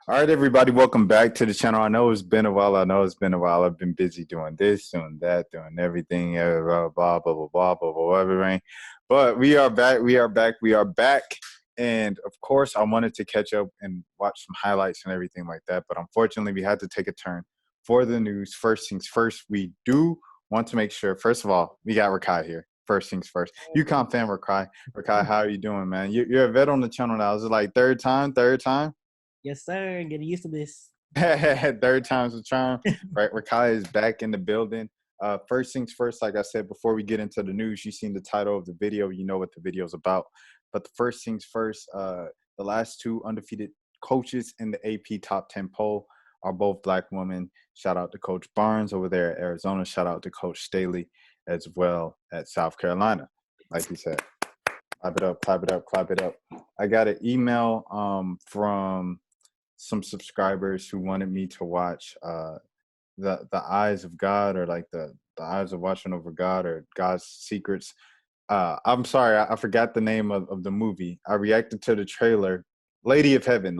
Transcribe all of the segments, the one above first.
All right, everybody, welcome back to the channel. I know it's been a while. I've been busy doing this, doing that, doing everything, blah, blah, blah, blah, blah, blah, blah, everything. But we are back. We are back. And of course, I wanted to catch up and watch some highlights and everything like that. But unfortunately, we had to take a turn for the news. First things first, we do want to make sure, first of all, we got Rakai here. First things first. UConn fan Rakai. Rakai, how are you doing, man? You're a vet on the channel now. Is it like third time? Yes, sir. Getting used to this. Third time's a charm, right? Rakai is back in the building. First things first, like I said, before we get into the news, you've seen the title of the video. You know what the video's about. But the first things first, the last two undefeated coaches in the AP Top 10 poll are both Black women. Shout out to Coach Barnes over there at Arizona. Shout out to Coach Staley as well at South Carolina. Like he said, clap it up, clap it up, clap it up. I got an email from some subscribers who wanted me to watch the Eyes of God, or like the Eyes of Watching Over God, or God's Secrets. I'm sorry, I forgot the name of the movie. I reacted to the trailer. Lady of Heaven,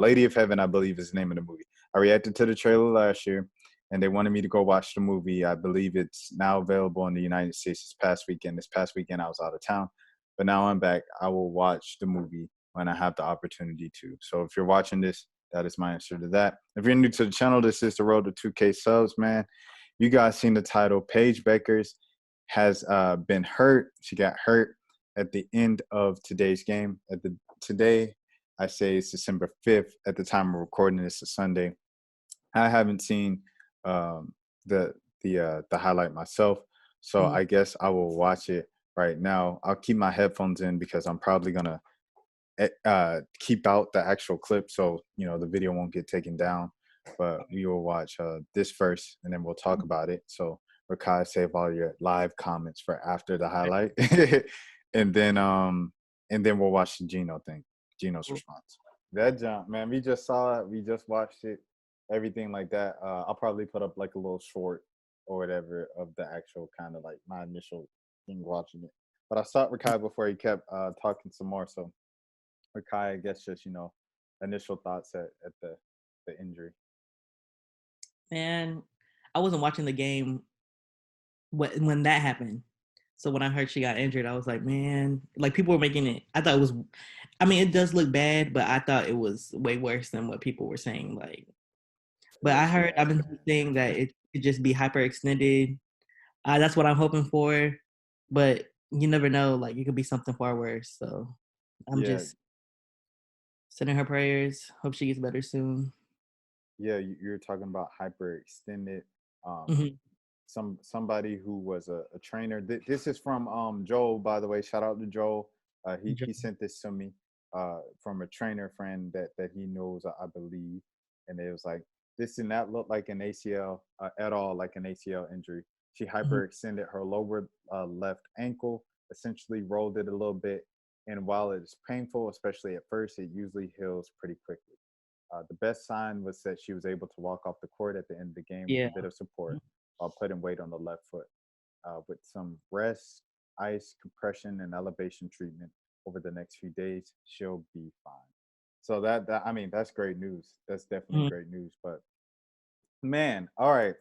I believe is the name of the movie. I reacted to the trailer last year, and they wanted me to go watch the movie. I believe it's now available in the United States this past weekend. This past weekend I was out of town, but now I'm back. I will watch the movie when I have the opportunity to. So if you're watching this, that is my answer to that. If you're new to the channel, this is the road to 2K subs, man. You guys seen the title. Paige Bueckers has been hurt. She got hurt at the end of today's game. Today, I say it's December 5th. At the time of recording, it's a Sunday. I haven't seen the highlight myself, so I guess I will watch it right now. I'll keep my headphones in because I'm probably gonna keep out the actual clip, so the video won't get taken down. But we will watch this first, and then we'll talk about it. So Rakai, save all your live comments for after the highlight, and then we'll watch the Geno's response. That jump, man, we just saw it, we just watched it, everything like that. I'll probably put up like a little short or whatever of the actual kind of like my initial thing watching it. But I stopped Rakai before he kept talking some more, so Rakai, I guess just initial thoughts at the injury. Man, I wasn't watching the game when that happened. So when I heard she got injured, I was like, man, like people were making it. I thought it was, I mean, it does look bad, but I thought it was way worse than what people were saying. Like, but I've been saying that it could just be hyperextended. That's what I'm hoping for, but you never know. Like, it could be something far worse. So I'm Yeah, just sending her prayers. Hope she gets better soon. yeah, you're talking about hyperextended. Um, Hmm. somebody who was a trainer. This is from Joel, by the way. Shout out to Joel. He sent this to me from a trainer friend that he knows, I believe, and it was like, this did not look like an ACL at all, like an ACL injury. She hyperextended her lower left ankle, essentially rolled it a little bit, and while it's painful, especially at first, it usually heals pretty quickly. The best sign was that she was able to walk off the court at the end of the game with Yeah. a bit of support while putting weight on the left foot. With some rest, ice, compression, and elevation treatment over the next few days, she'll be fine. So I mean, that's great news. That's definitely Mhm. great news. But man, all right.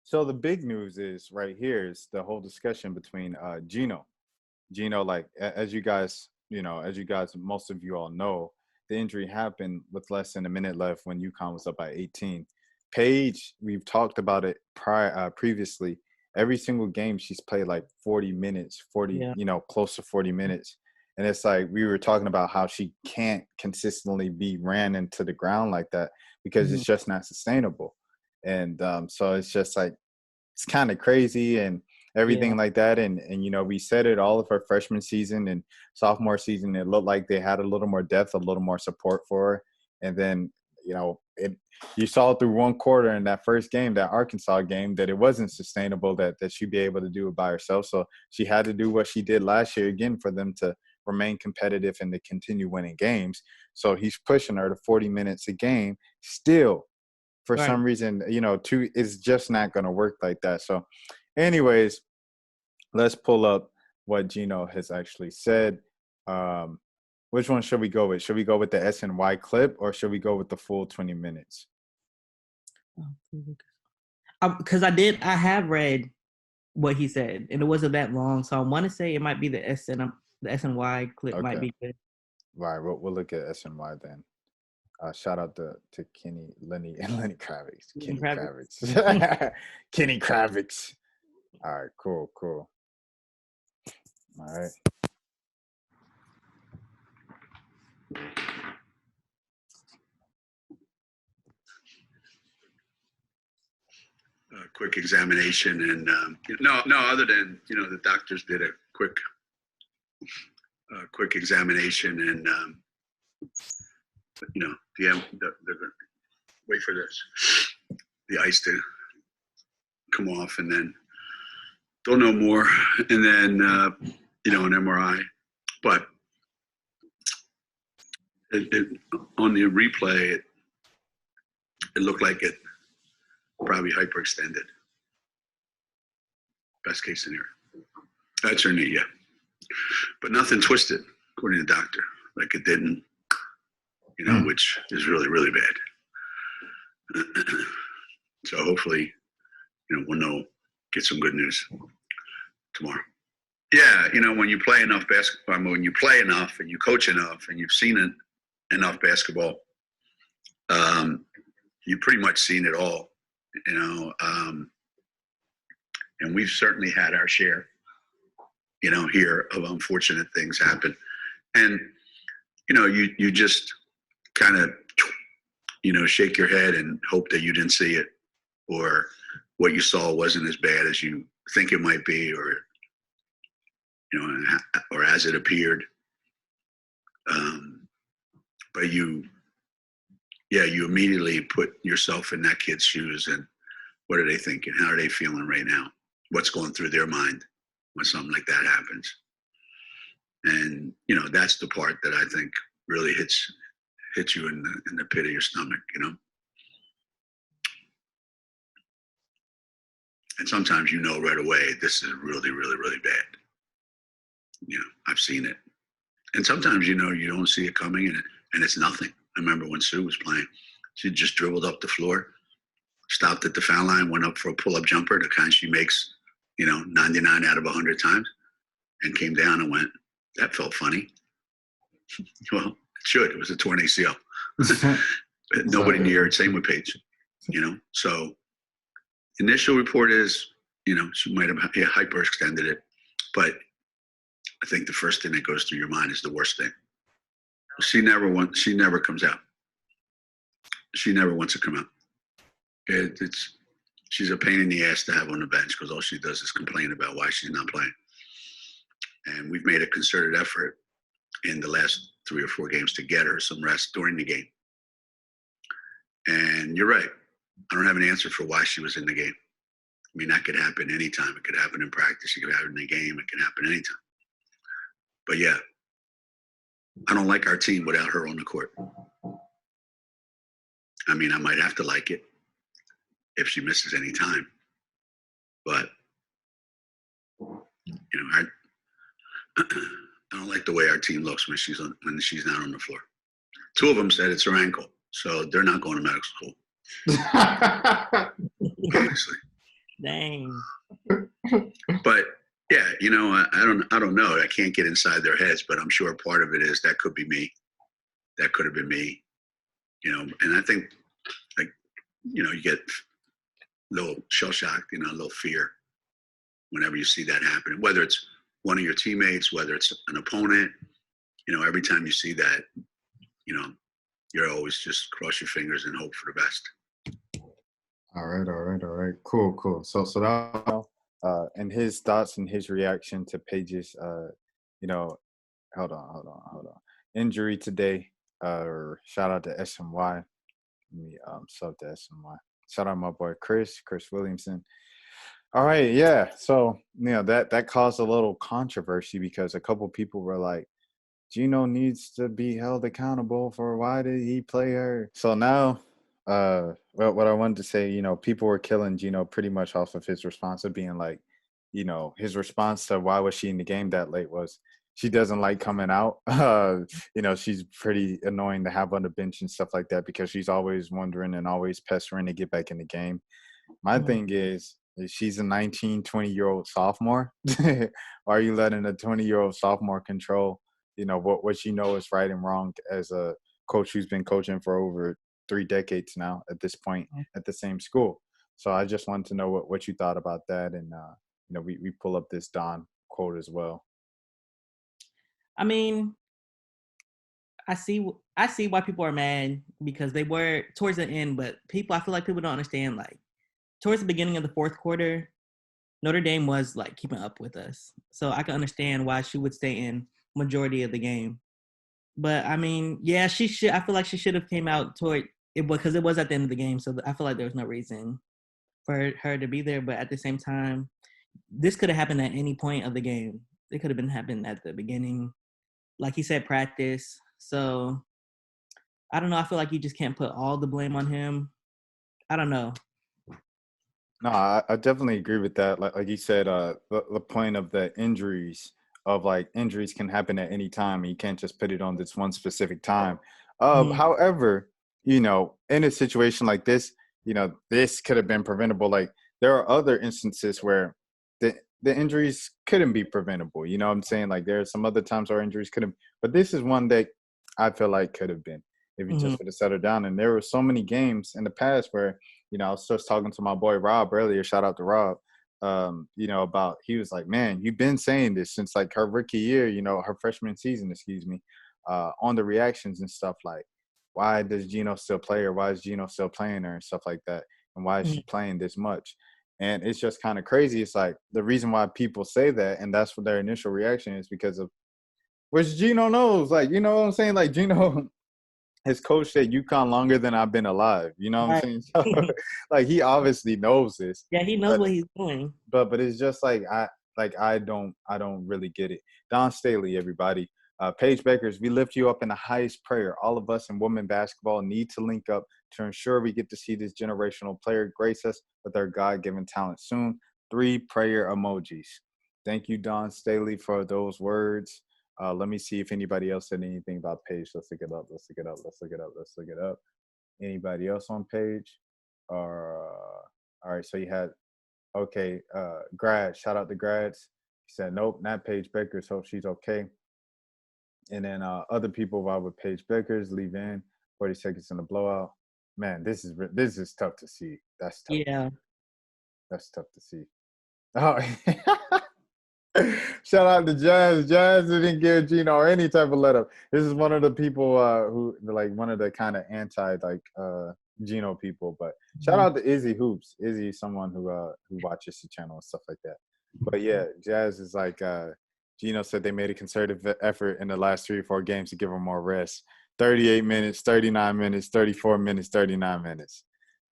So the big news is right here is the whole discussion between Geno, like as you guys, most of you all know, the injury happened with less than a minute left when UConn was up by 18. Paige, we've talked about it previously. Every single game she's played like 40 minutes, Yeah. close to 40 minutes. And it's like we were talking about how she can't consistently be ran into the ground like that because Mhm. it's just not sustainable. And so it's just like it's kind of crazy and Yeah. everything like that. And we said it all of her freshman season and sophomore season. It looked like they had a little more depth, a little more support for her. And then you saw through one quarter in that first game, that Arkansas game, that it wasn't sustainable, that she'd be able to do it by herself. So she had to do what she did last year again for them to remain competitive and to continue winning games. So he's pushing her to 40 minutes a game still. For Right. some reason, two is just not going to work like that. So anyways, let's pull up what Geno has actually said. Um, Which one should we go with? Should we go with the SNY clip or should we go with the full 20 minutes? Because I have read what he said, and it wasn't that long, so I want to say it might be the SNY clip might be good. Right, we'll look at SNY then. Shout out to Lenny Kravitz. Kenny Kravitz. Kenny Kravitz. All right, cool. All right. Quick examination, and no, other than the doctors did a quick examination, and they're gonna wait for the ice to come off, and then they'll know more, and then an MRI, but on the replay it looked like it probably hyperextended. Best case scenario. That's her knee, yeah. But nothing twisted, according to the doctor. Like it didn't, which is really, really bad. So hopefully, we'll get some good news tomorrow. Yeah, when you play enough basketball, when you play enough and you coach enough and you've seen enough basketball, you've pretty much seen it all. And we've certainly had our share, here of unfortunate things happen. And, you just kind of, shake your head and hope that you didn't see it, or what you saw wasn't as bad as you think it might be, or, or as it appeared. But you immediately put yourself in that kid's shoes, and what are they thinking? How are they feeling right now? What's going through their mind when something like that happens? And that's the part that I think really hits you in the pit of your stomach, And sometimes right away, this is really, really, really bad. I've seen it. And sometimes you don't see it coming, and it's nothing. I remember when Sue was playing, she just dribbled up the floor, stopped at the foul line, went up for a pull-up jumper, the kind she makes, 99 out of 100 times, and came down and went, that felt funny. Well, it should. It was a torn ACL. Nobody near it. Same with Paige, So initial report is, she might have hyperextended it, but I think the first thing that goes through your mind is the worst thing. She never comes out. She never wants to come out. She's a pain in the ass to have on the bench because all she does is complain about why she's not playing. And we've made a concerted effort in the last 3 or 4 games to get her some rest during the game. And you're right. I don't have an answer for why she was in the game. I mean, that could happen anytime. It could happen in practice. It could happen in the game. It can happen anytime. But yeah, I don't like our team without her on the court. I mean, I might have to like it if she misses any time. But, I don't like the way our team looks when she's not on the floor. 2 of them said it's her ankle, so they're not going to medical school. Obviously. Dang. But yeah, I don't know. I can't get inside their heads, but I'm sure part of it is that could be me. That could have been me. And I think, you get a little shell shocked, a little fear whenever you see that happen. Whether it's one of your teammates, whether it's an opponent, every time you see that, you're always just cross your fingers and hope for the best. All right. Cool. So that, and his thoughts and his reaction to Paige's, hold on. Injury today. Shout out to SMY. Let me sub to SMY. Shout out my boy Chris Williamson. All right, yeah. So that caused a little controversy because a couple people were like, Geno needs to be held accountable for why did he play her. So now, what I wanted to say, people were killing Geno pretty much off of his response of being like, his response to why was she in the game that late was she doesn't like coming out. You know, she's pretty annoying to have on the bench and stuff like that because she's always wondering and always pestering to get back in the game. My thing is she's a 19, 20-year-old sophomore. Why are you letting a 20-year-old sophomore control, you know, what she knows is right and wrong as a coach who's been coaching for over 3 decades now at this point at the same school? So I just wanted to know what you thought about that. And, you know, we pull up this Don quote as well. I mean, I see why people are mad because they were towards the end, but I feel like people don't understand, like, towards the beginning of the fourth quarter, Notre Dame was like keeping up with us. So I can understand why she would stay in majority of the game. But I mean, yeah, she should. I feel like she should have came out toward it because it was at the end of the game. So I feel like there was no reason for her to be there. But at the same time, this could have happened at any point of the game. It could have been happened at the beginning, like he said, practice. So I don't know. I feel like you just can't put all the blame on him. I don't know. No, I definitely agree with that. Like you said, the point of the injuries of like injuries can happen at any time. And you can't just put it on this one specific time. However, you know, in a situation like this, you know, this could have been preventable. Like there are other instances where the injuries couldn't be preventable. You know what I'm saying? Like there are some other times where injuries couldn't, but this is one that I feel like could have been if you just would have settled down. And there were so many games in the past where, you know, I was just talking to my boy Rob earlier. Shout out to Rob. You know, about he was like, man, you've been saying this since like her rookie year, you know, her freshman season, excuse me, on the reactions and stuff like, why does Geno still play her? Why is Geno still playing her and stuff like that? And why is she playing this much? And it's just kind of crazy. It's like the reason why people say that, and that's what their initial reaction is because of which Geno knows. Like, you know what I'm saying? Like Geno has coached at UConn longer than I've been alive. You know what I'm saying? So, like he obviously knows this. Yeah, he knows what he's doing. But it's just like I don't really get it. Don Staley, everybody. Paige Bueckers, we lift you up in the highest prayer. All of us in women basketball need to link up to ensure we get to see this generational player grace us with our God-given talent soon. 3 prayer emojis. Thank you, Don Staley, for those words. Let me see if anybody else said anything about Paige. Let's look it up. Anybody else on Paige? All right, so you had grads. Shout out to grads. He said, nope, not Paige Bueckers. Hope she's okay. And then other people vibe with Paige Bueckers, leave in 40 seconds in the blowout. Man, this is tough to see. That's tough. Yeah. That's tough to see. Oh, shout out to Jazz. Jazz didn't give Geno any type of let up. This is one of the people who like one of the kind of anti Geno people. But shout out to Izzy Hoops. Izzy is someone who watches the channel and stuff like that. But yeah, Jazz is like Geno said they made a concerted effort in the last 3 or 4 games to give him more rest. 38 minutes, 39 minutes, 34 minutes, 39 minutes.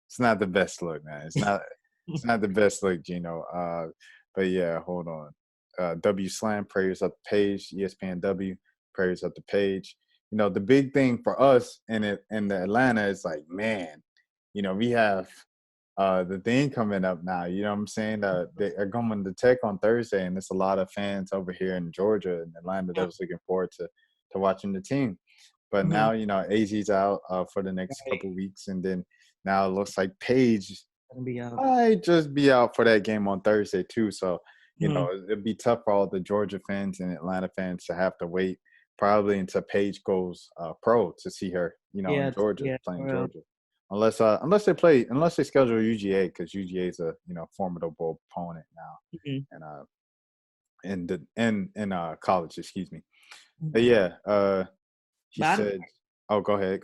It's not the best look, man. It's not the best look, Geno. But yeah, hold on. W Slam, prayers up to Paige. ESPN W, prayers up to Paige. You know, the big thing for us in the Atlanta is like, man, you know, we have the thing coming up now. You know what I'm saying? They are going to Tech on Thursday, and there's a lot of fans over here in Georgia and Atlanta that was looking forward to watching the team. But now, you know, AZ's out for the next couple weeks, and then now it looks like Paige might just be out for that game on Thursday too. So, you know, it'd be tough for all the Georgia fans and Atlanta fans to have to wait probably until Paige goes pro to see her, you know, in Georgia, playing Georgia. Unless they schedule UGA, because UGA is a, you know, formidable opponent now, and in college, excuse me. But yeah, he said, "Oh, go ahead."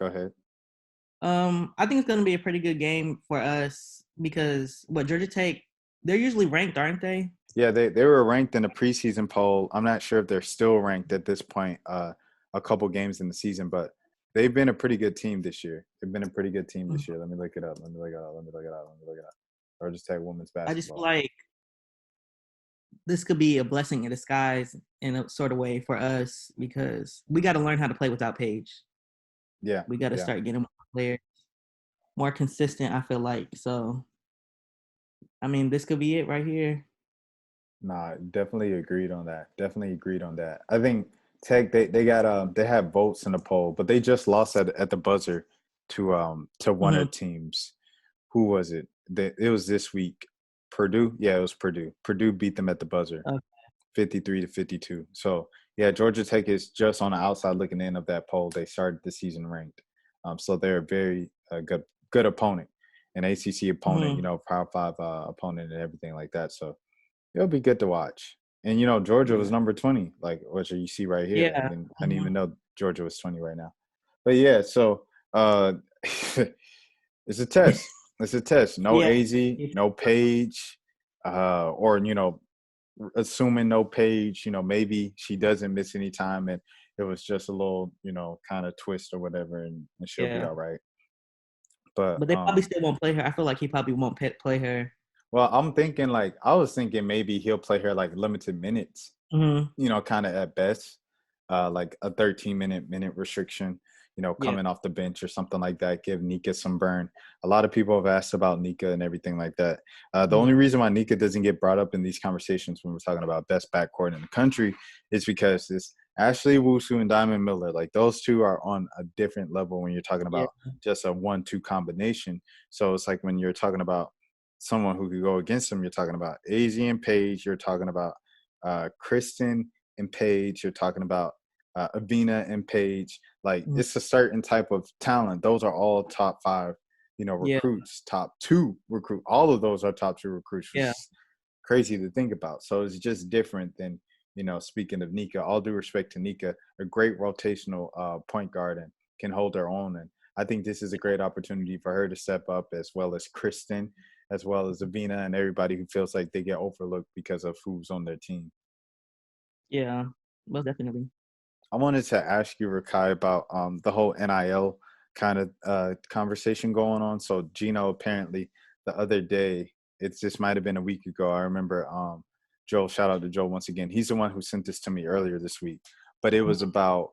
I think it's going to be a pretty good game for us because Georgia Tech, they're usually ranked, aren't they? Yeah, they were ranked in the preseason poll. I'm not sure if they're still ranked at this point. A couple games in the season, but they've been a pretty good team this year. Let me look it up. Or just take women's basketball. I just feel like this could be a blessing in disguise in a sort of way for us because we got to learn how to play without Paige. Yeah. We got to start getting more players, more consistent, I feel like. So, I mean, this could be it right here. Nah, definitely agreed on that. Definitely agreed on that. I think Tech they got they had votes in the poll, but they just lost at the buzzer to one Hmm. of the teams. Who was it? It was this week. Purdue? Yeah, it was Purdue. Purdue beat them at the buzzer, Okay. 53-52. So yeah, Georgia Tech is just on the outside looking in of that poll. They started the season ranked, so they're a very good opponent, an ACC opponent, Hmm. Power Five opponent, and everything like that. So it'll be good to watch. And Georgia was Yeah. number 20, like what you see right here. Yeah. I didn't Hmm. even know Georgia was 20 right now. But yeah, so it's a test. It's a test. No Yeah. AZ, no Paige, or assuming no Paige. Maybe she doesn't miss any time, and it was just a little, kind of twist or whatever, and she'll be Yeah. all right. But But they probably still won't play her. I feel like he probably won't play her. well, I was thinking maybe he'll play her like limited minutes, Hmm. kind of at best, like a 13-minute restriction, Yeah. coming off the bench or something like that, give Nika some burn. A lot of people have asked about Nika and everything like that. The only Hmm. reason why Nika doesn't get brought up in these conversations when we're talking about best backcourt in the country is because it's Ashley Wusu and Diamond Miller. Like those two are on a different level when you're talking Yeah. about just a 1-2 combination. So it's like when you're talking about someone who could go against them, you're talking about AZ and Paige, you're talking about Kristen and Paige, you're talking about Avina and Paige. Like Mhm. it's a certain type of talent. Those are all top 5, Yeah. recruits, top 2 recruit. All of those are top 2 recruits, which Yeah. is crazy to think about. So it's just different than, speaking of Nika, all due respect to Nika, a great rotational point guard and can hold her own. And I think this is a great opportunity for her to step up, as well as Kristen, as well as Avina, and everybody who feels like they get overlooked because of who's on their team. Yeah. Most definitely. I wanted to ask you, Rakai, about the whole NIL kind of conversation going on. So Geno apparently the other day, this might have been a week ago. I remember Joe, shout out to Joe once again. He's the one who sent this to me earlier this week. But it was Mhm. about,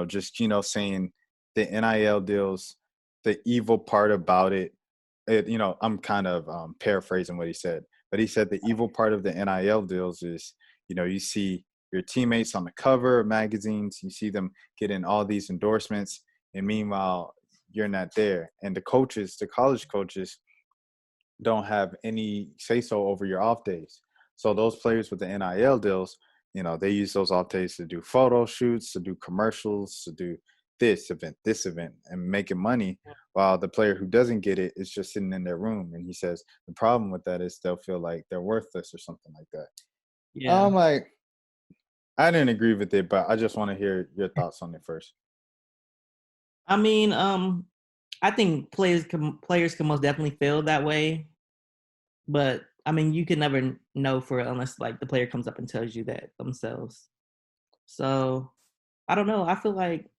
just Geno saying the NIL deals, the evil part about it. I'm kind of paraphrasing what he said. But he said the evil part of the NIL deals is, you see your teammates on the cover of magazines, you see them getting all these endorsements, and meanwhile you're not there. And the coaches, the college coaches, don't have any say so over your off days. So those players with the NIL deals, they use those off days to do photo shoots, to do commercials, to do this event, and making money, while the player who doesn't get it is just sitting in their room. And he says the problem with that is they'll feel like they're worthless or something like that. Yeah. I'm like, I didn't agree with it, but I just want to hear your thoughts on it first. I mean, I think players can most definitely feel that way, but I mean, you can never know for it unless like the player comes up and tells you that themselves. So I don't know. I feel like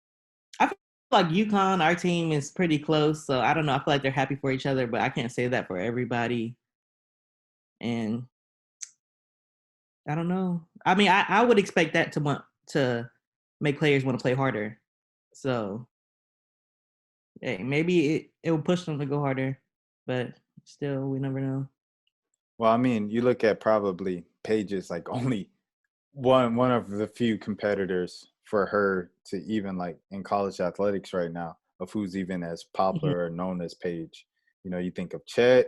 UConn, our team is pretty close. So I don't know. I feel like they're happy for each other, but I can't say that for everybody. And I don't know. I mean, I would expect that to want to make players want to play harder. So hey, maybe it will push them to go harder, but still, we never know. Well, I mean, you look at probably Paige's like only one of the few competitors for her to even like in college athletics right now of who's even as Mhm. popular or known as Paige. You think of Chet,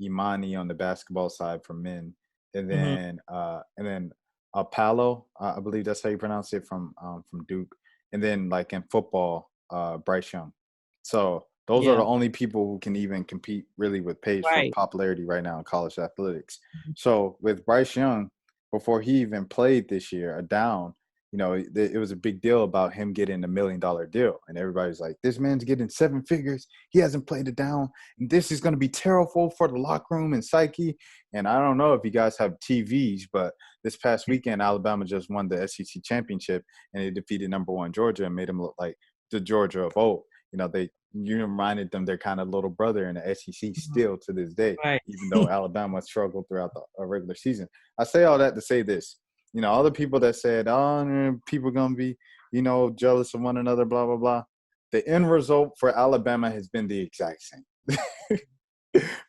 Imani on the basketball side for men, and Mhm. then Apollo, I believe that's how you pronounce it, from Duke, and then like in football, Bryce Young. So those are Yeah. the only people who can even compete really with Paige for Right. popularity right now in college athletics. So with Bryce Young, before he even played this year, it was a big deal about him getting $1 million deal. And everybody's like, this man's getting 7 figures. He hasn't played it down. And this is going to be terrible for the locker room and psyche. And I don't know if you guys have TVs, but this past weekend, Alabama just won the SEC championship, and they defeated number 1 Georgia and made them look like the Georgia of old. You reminded them they're kind of little brother in the SEC Mhm. still to this day, Right. even though Alabama struggled throughout the regular season. I say all that to say this. All the people that said, oh, people going to be, jealous of one another, blah, blah, blah. The end result for Alabama has been the exact same.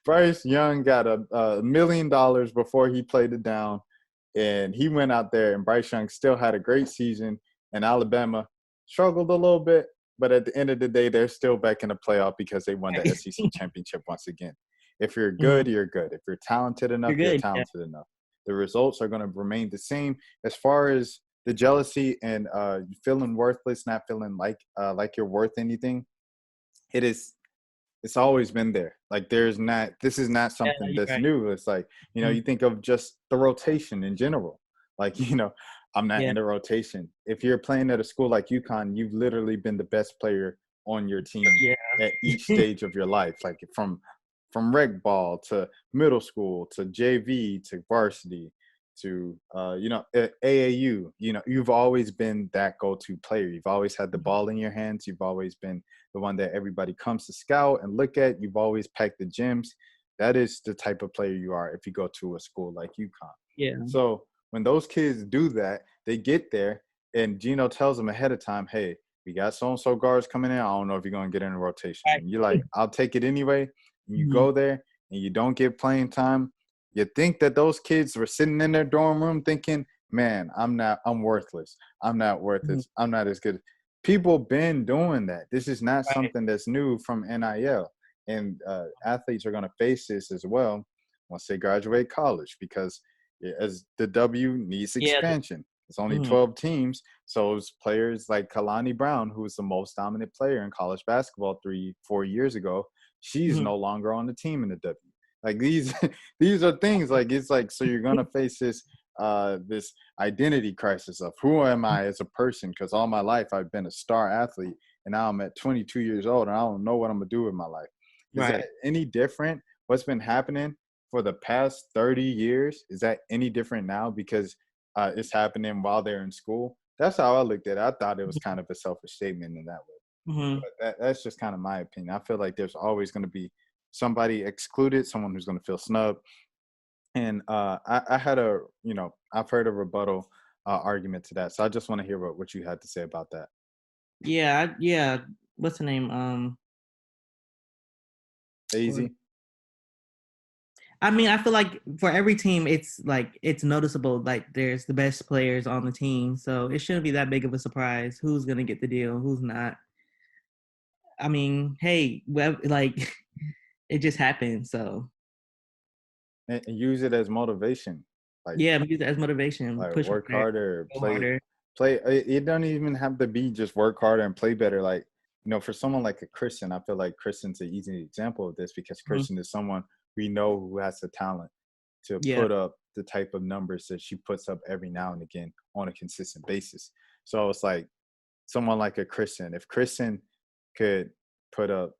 Bryce Young got $1 million before he played it down. And he went out there, and Bryce Young still had a great season, and Alabama struggled a little bit. But at the end of the day, they're still back in the playoff because they won the SEC championship once again. If you're good, you're good. If you're talented enough, you're talented enough. The results are going to remain the same. As far as the jealousy and feeling worthless, not feeling like you're worth anything, it's always been there. Like this is not something that's new. It's like, you think of just the rotation in general. Like, I'm not in the rotation. If you're playing at a school like UConn, you've literally been the best player on your team at each stage of your life. Like from rec ball to middle school to JV to varsity to AAU. You've always been that go-to player. You've always had the ball in your hands. You've always been the one that everybody comes to scout and look at. You've always packed the gyms. That is the type of player you are if you go to a school like UConn. Yeah. So when those kids do that, they get there, and Geno tells them ahead of time, hey, we got so-and-so guards coming in. I don't know if you're going to get in a rotation. And you're like, I'll take it anyway. And you go there, and you don't get playing time. You think that those kids were sitting in their dorm room thinking, man, I'm worthless. I'm not worth it. I'm not as good. People been doing that. This is not something that's new from NIL. And athletes are going to face this as well once they graduate college, because as the W needs expansion. It's only 12 teams. So it's players like Kalani Brown, who was the most dominant player in college basketball 3-4 years ago. She's no longer on the team in the W. Like these are things like, it's like, so you're going to face this identity crisis of who am I as a person? Because all my life I've been a star athlete, and now I'm at 22 years old and I don't know what I'm going to do with my life. Is that any different? What's been happening for the past 30 years? Is that any different now because it's happening while they're in school? That's how I looked at it. I thought it was kind of a selfish statement in that way. But that's just kind of my opinion. I feel like there's always going to be somebody excluded, someone who's going to feel snubbed. And I had I've heard a rebuttal argument to that. So I just want to hear what you had to say about that. Yeah. What's the name? Easy. I mean, I feel like for every team, it's noticeable. Like there's the best players on the team, so it shouldn't be that big of a surprise who's gonna get the deal, who's not. I mean, hey, like it just happened. So and use it as motivation. Use it as motivation. Like push work harder, harder. Play. It don't even have to be just work harder and play better. Like, for someone like a Christian, I feel like Christian's an easy example of this, because Christian is someone we know who has the talent to put up the type of numbers that she puts up every now and again on a consistent basis. So it's like someone like a Christian. If Christian could put up,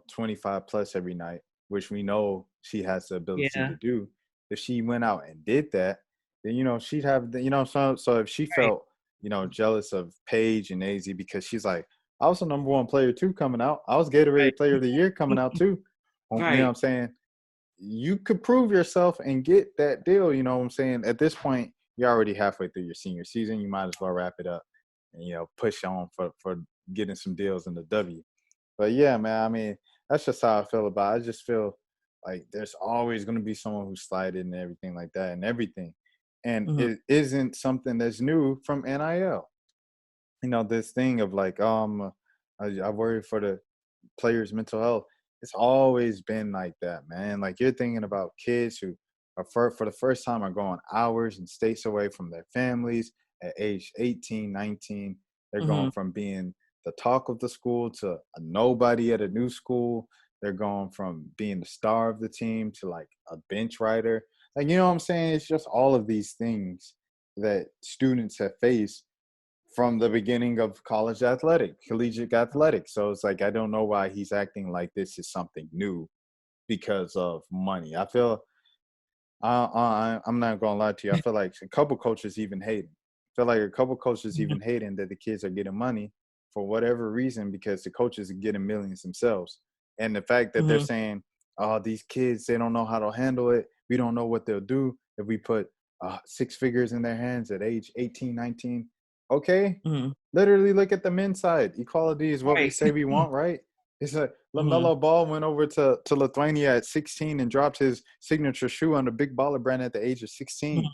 25 plus every night, which we know she has the ability to do, if she went out and did that, then, she'd have the, so if she felt, jealous of Paige and AZ because she's like, I was the number one player too coming out. I was Gatorade Player of the Year coming out too. You know what I'm saying? You could prove yourself and get that deal. You know what I'm saying? At this point, you're already halfway through your senior season. You might as well wrap it up and, push on for getting some deals in the W. But yeah, man, I mean, that's just how I feel about it. I just feel like there's always going to be someone who's slided and everything like that and everything. And it isn't something that's new from NIL. This thing of like, I worry for the players' mental health. It's always been like that, man. Like, you're thinking about kids who are for the first time are going hours and states away from their families at age 18, 19. They're going from being the talk of the school to a nobody at a new school. They're going from being the star of the team to like a bench rider. Like, you know what I'm saying? It's just all of these things that students have faced from the beginning of collegiate athletics. So it's like, I don't know why he's acting like this is something new because of money. I feel, I'm not going to lie to you, I feel like a couple coaches even hating. I feel like a couple coaches even hating that the kids are getting money for whatever reason, because the coaches are getting millions themselves. And the fact that they're saying, oh, these kids, they don't know how to handle it. We don't know what they'll do if we put 6 figures in their hands at age 18, 19. Okay, literally look at the men's side. Equality is what we say we want, right? It's like LaMelo Ball went over to Lithuania at 16 and dropped his signature shoe on the Big Baller brand at the age of 16.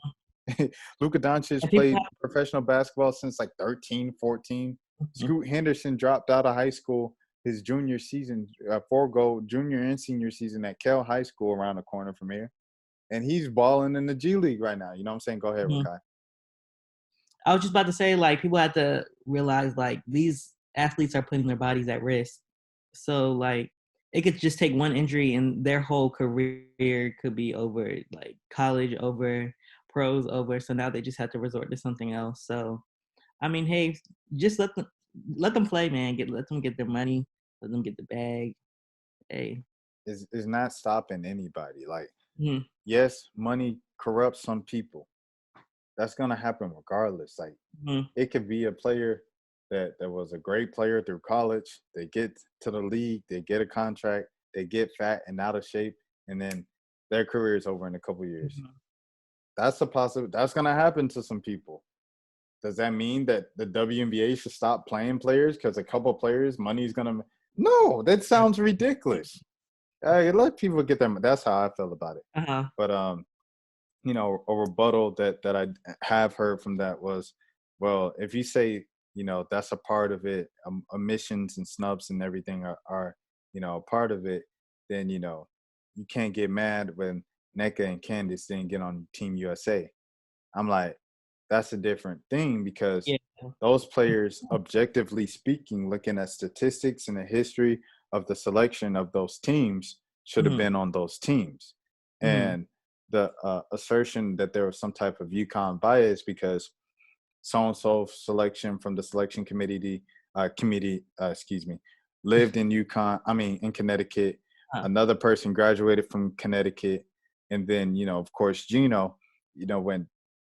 Luka Doncic And people played professional basketball since like 13, 14. Scoot Henderson dropped out of high school his junior season, forego junior and senior season at Kell High School around the corner from here. And he's balling in the G League right now. You know what I'm saying? Go ahead, Rakai. I was just about to say, like, people have to realize, like, these athletes are putting their bodies at risk. So, like, it could just take one injury and their whole career could be over, like, college over, pros over. So now they just have to resort to something else. So, I mean, hey, just let them play, man. Let them get their money. Let them get the bag. Hey. Is not stopping anybody. Like, Mhm. yes, money corrupts some people. That's gonna happen regardless. Like, it could be a player that was a great player through college. They get to the league, they get a contract, they get fat and out of shape, and then their career is over in a couple years. That's a possible. That's gonna happen to some people. Does that mean that the WNBA should stop playing players because a couple players, money's gonna? No, that sounds ridiculous. Let people get them. That's how I feel about it. But you know, a rebuttal that I have heard from that was, well, if you say, you know, that's a part of it, omissions and snubs and everything are you know, a part of it, then, you know, you can't get mad when NECA and Candace didn't get on Team USA. I'm like, that's a different thing because those players, objectively speaking, looking at statistics and the history of the selection of those teams, should have been on those teams. And the assertion that there was some type of UConn bias because so-and-so selection from the selection committee, lived in in Connecticut. Another person graduated from Connecticut. And then, you know, of course, Geno, you know, when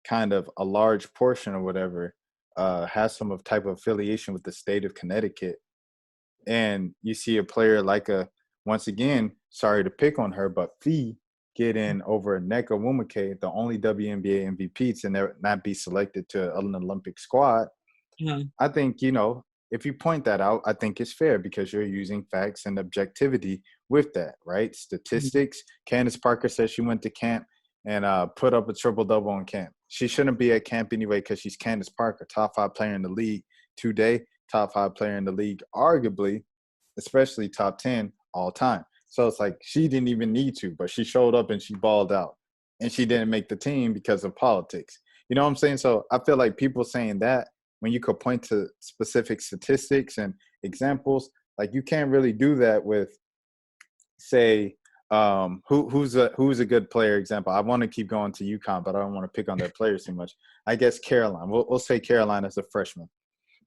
kind of a large portion or whatever has some type of affiliation with the state of Connecticut. And you see a player like once again, sorry to pick on her, but Fee get in over Nneka Nwumike, the only WNBA MVP to not be selected to an Olympic squad. I think, you know, if you point that out, I think it's fair because you're using facts and objectivity with that, right? Statistics. Candace Parker says she went to camp and put up a triple-double on camp. She shouldn't be at camp anyway because she's Candace Parker, top 5 player in the league today, top 5 player in the league, arguably, especially top 10 all time. So it's like she didn't even need to, but she showed up and she balled out. And she didn't make the team because of politics. You know what I'm saying? So I feel like people saying that when you could point to specific statistics and examples, like you can't really do that with, say, who's a good player example. I want to keep going to UConn, but I don't want to pick on their players too much. I guess Caroline. We'll say Caroline as a freshman.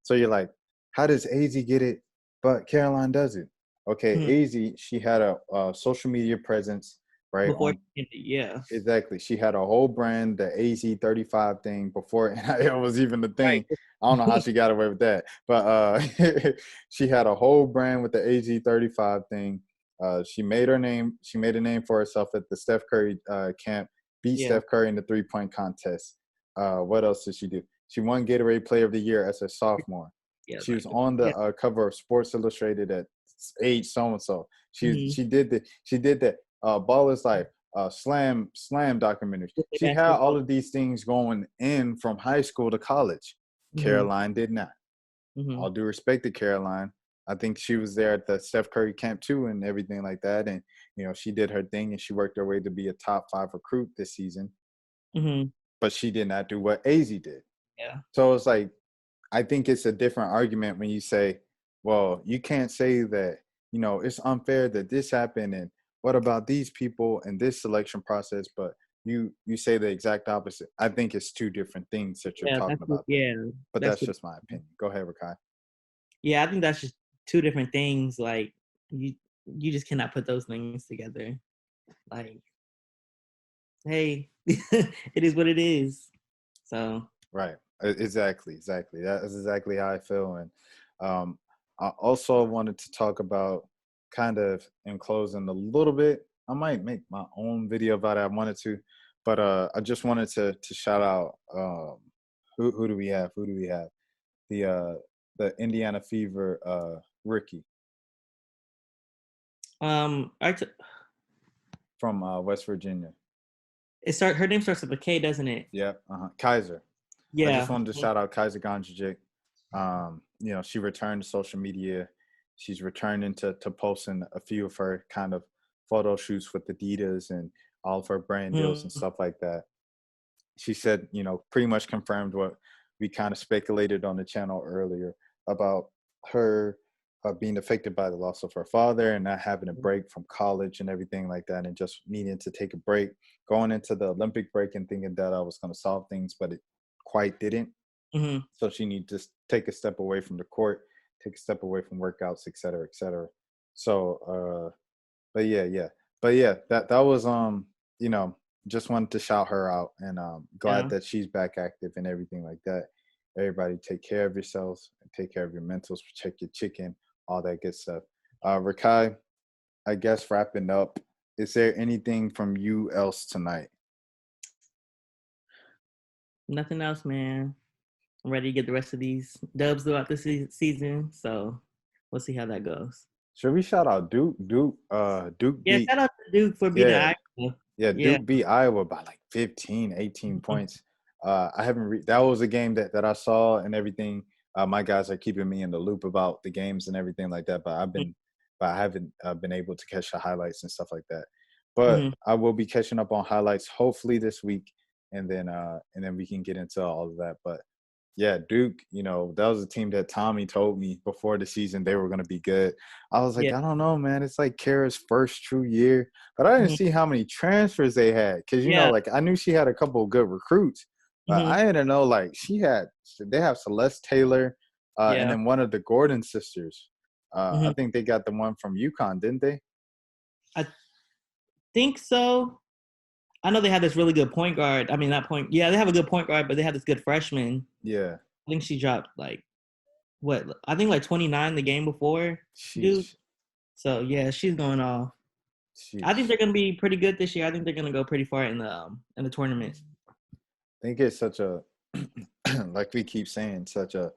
So you're like, how does AZ get it, but Caroline doesn't? Okay, AZ, she had a social media presence, right? Before, Exactly. She had a whole brand, the AZ35 thing before it was even the thing. Right. I don't know how she got away with that, but she had a whole brand with the AZ35 thing. She made a name for herself at the Steph Curry camp, beat Steph Curry in the 3-point contest. What else did she do? She won Gatorade Player of the Year as a sophomore. She was on the cover of Sports Illustrated at age so-and-so. She did the Baller's Life, slam documentaries. She had all of these things going in from high school to college. Caroline did not. All due respect to Caroline. I think she was there at the Steph Curry camp too and everything like that. And, you know, she did her thing and she worked her way to be a top 5 recruit this season. But she did not do what AZ did. So it's like, I think it's a different argument when you say, well, you can't say that, you know, it's unfair that this happened and what about these people and this selection process, but you say the exact opposite. I think it's 2 different things that you're talking about. But that's just my opinion. Go ahead, Rakai. Yeah, I think that's just 2 different things. Like you just cannot put those things together. Like, hey, it is what it is. So right. Exactly. That is exactly how I feel. And I also wanted to talk about, kind of in closing a little bit, I might make my own video about it. I wanted to, but I just wanted to shout out who do we have? The Indiana Fever Ricky from West Virginia. Her name starts with a K, doesn't it? Yep. Kaiser. I Yeah. just wanted to shout out Kaiser Ganjic. She returned to social media. She's returning to posting a few of her kind of photo shoots with Adidas and all of her brand deals and stuff like that. She said, pretty much confirmed what we kind of speculated on the channel earlier about her being affected by the loss of her father and not having a break from college and everything like that, and just needing to take a break, going into the Olympic break and thinking that I was going to solve things, but it quite didn't. Mm-hmm. So she needs to take a step away from the court, take a step away from workouts, et cetera, et cetera. So, but yeah, that was, just wanted to shout her out, and glad that she's back active and everything like that. Everybody take care of yourselves and take care of your mentals, protect your chicken, all that good stuff. Rakai, I guess wrapping up, is there anything from you else tonight? Nothing else, man. I'm ready to get the rest of these dubs throughout the season, so we'll see how that goes. Should we shout out Duke? Duke Yeah, beat, shout out to Duke for beating Iowa. Yeah, Duke beat Iowa by like 15, 18 points. I haven't that was a game that I saw and everything. My guys are keeping me in the loop about the games and everything like that, but I haven't been able to catch the highlights and stuff like that. But I will be catching up on highlights hopefully this week, and then we can get into all of that. But yeah, Duke, that was a team that Tommy told me before the season they were going to be good. I was like, I don't know, man. It's like Kara's first true year. But I didn't see how many transfers they had. Because, I knew she had a couple of good recruits. But I didn't know, they have Celeste Taylor and then one of the Gordon sisters. I think they got the one from UConn, didn't they? I think so. I know they have this really good point guard. I mean, not point. Yeah, they have a good point guard, but they have this good freshman. Yeah. I think she dropped I think 29 the game before. Dude. So yeah, she's going off. I think they're gonna be pretty good this year. I think they're gonna go pretty far in the tournament. I think it's such a like we keep saying, such a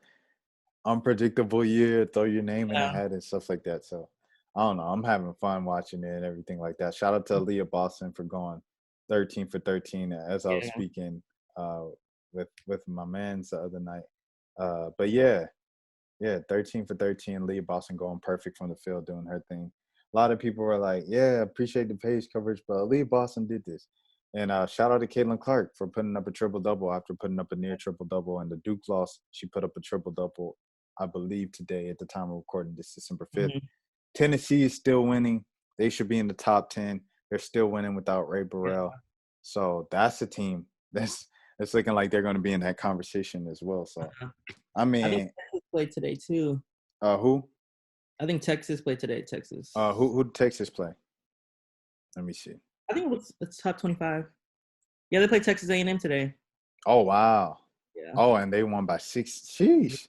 unpredictable year. Throw your name in the hat and stuff like that. So I don't know. I'm having fun watching it and everything like that. Shout out to Leah Boston for going 13 for 13 as I was speaking with my mans the other night. But yeah, 13 for 13. Leah Boston going perfect from the field, doing her thing. A lot of people were like, yeah, appreciate the page coverage, but Leah Boston did this. And shout out to Caitlin Clark for putting up a triple-double after putting up a near triple-double. And the Duke loss, she put up a triple-double, I believe, today at the time of recording this December 5th. Tennessee is still winning. They should be in the top 10. They're still winning without Ray Burrell. So that's a team that's looking like they're going to be in that conversation as well. So, I mean. I think Texas played today, too. Who? I think Texas played today, Texas. Who did Texas play? Let me see. I think it's top 25. Yeah, they played Texas A&M today. Oh, wow. Yeah. Oh, and they won by 6. Sheesh.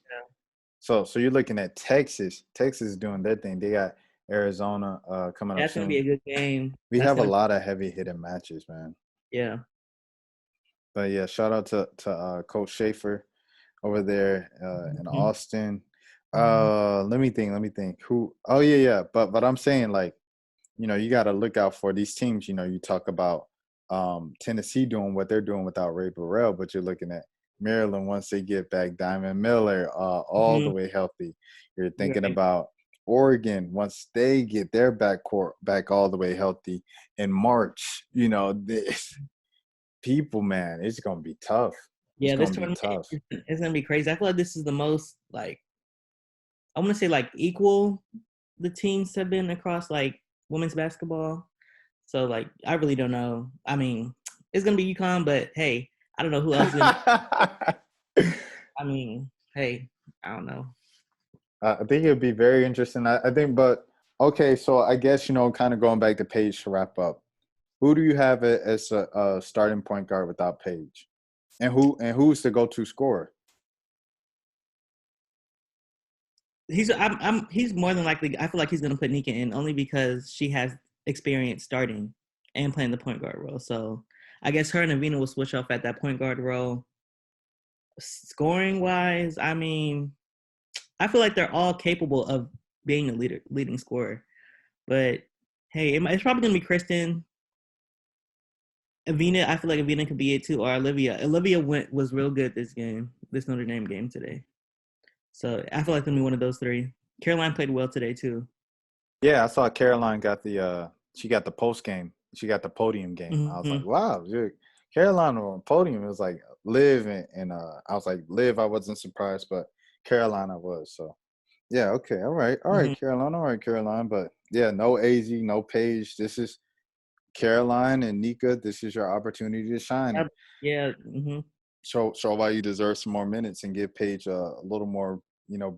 Yeah. So you're looking at Texas. Texas is doing their thing. They got Arizona coming up soon. That's going to be a good game. We have a lot of heavy-hitting matches, man. Yeah. But, yeah, shout out to Coach Schaefer over there in Austin. Let me think. Who? Oh, yeah. But I'm saying, you got to look out for these teams. You talk about Tennessee doing what they're doing without Ray Burrell, but you're looking at Maryland once they get back Diamond Miller all the way healthy. You're thinking about Oregon once they get their backcourt back all the way healthy in March. This people, man, it's going to be tough. Yeah, this tournament is going to be crazy. I feel like this is the most, I want to say, equal the teams have been across, women's basketball. So, I really don't know. I mean, it's going to be UConn, but, hey, I don't know who else is going to I mean, hey, I don't know. I think it would be very interesting. I think, but, okay, so I guess, kind of going back to Paige to wrap up. Who do you have as a starting point guard without Paige? And who's the go-to scorer? He's more than likely. I feel like he's going to put Nika in only because she has experience starting and playing the point guard role. So I guess her and Avina will switch off at that point guard role. Scoring wise, I mean, I feel like they're all capable of being a leading scorer. But hey, it's probably going to be Kristen. Avina, I feel like Avina could be it too, or Olivia. Olivia was real good this Notre Dame game today. So I feel like it'll be one of those three. Caroline played well today too. Yeah, I saw Caroline got she got the post game. She got the podium game. Mm-hmm. I was like, wow, dude, Caroline on podium. It was like Liv and I was like, Liv, I wasn't surprised, but Caroline I was. So yeah, okay, all right, Mm-hmm. Caroline. But yeah, no AZ, no Paige. This is Caroline and Nika. This is your opportunity to shine. Yeah. Mm-hmm. Show why you deserve some more minutes and give Paige a little more,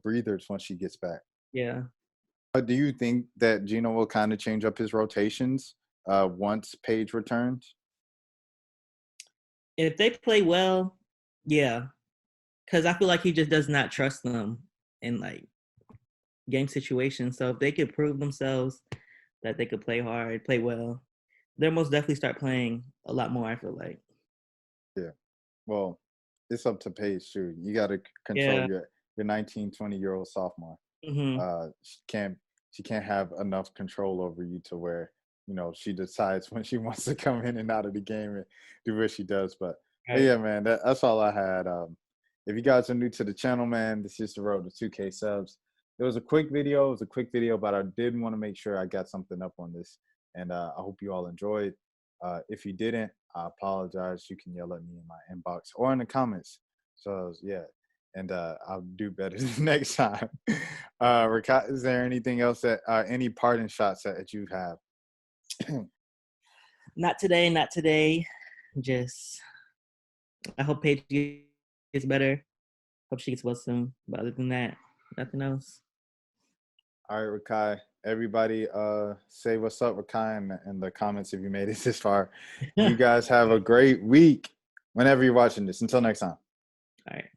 breathers once she gets back. Yeah. Do you think that Geno will kind of change up his rotations once Paige returns? If they play well, yeah. Because I feel like he just does not trust them in like game situations. So if they could prove themselves that they could play hard, play well, they'll most definitely start playing a lot more, I feel like. Yeah. Well, it's up to Paige too. You got to control your 19, 20-year-old sophomore. Mm-hmm. She can't have enough control over you to where, she decides when she wants to come in and out of the game and do what she does. But yeah, man, that's all I had. If you guys are new to the channel, man, this is the road to 2K subs. It was a quick video. But I did want to make sure I got something up on this. And I hope you all enjoyed. If you didn't, I apologize. You can yell at me in my inbox or in the comments. So, yeah. And I'll do better next time. Rakai, is there anything else any parting shots that you have? Not today. Just, I hope Paige gets better. Hope she gets well soon. But other than that, nothing else. All right, Rakai. Everybody, say what's up, Rakai, in the comments if you made it this far. You guys have a great week whenever you're watching this. Until next time. All right.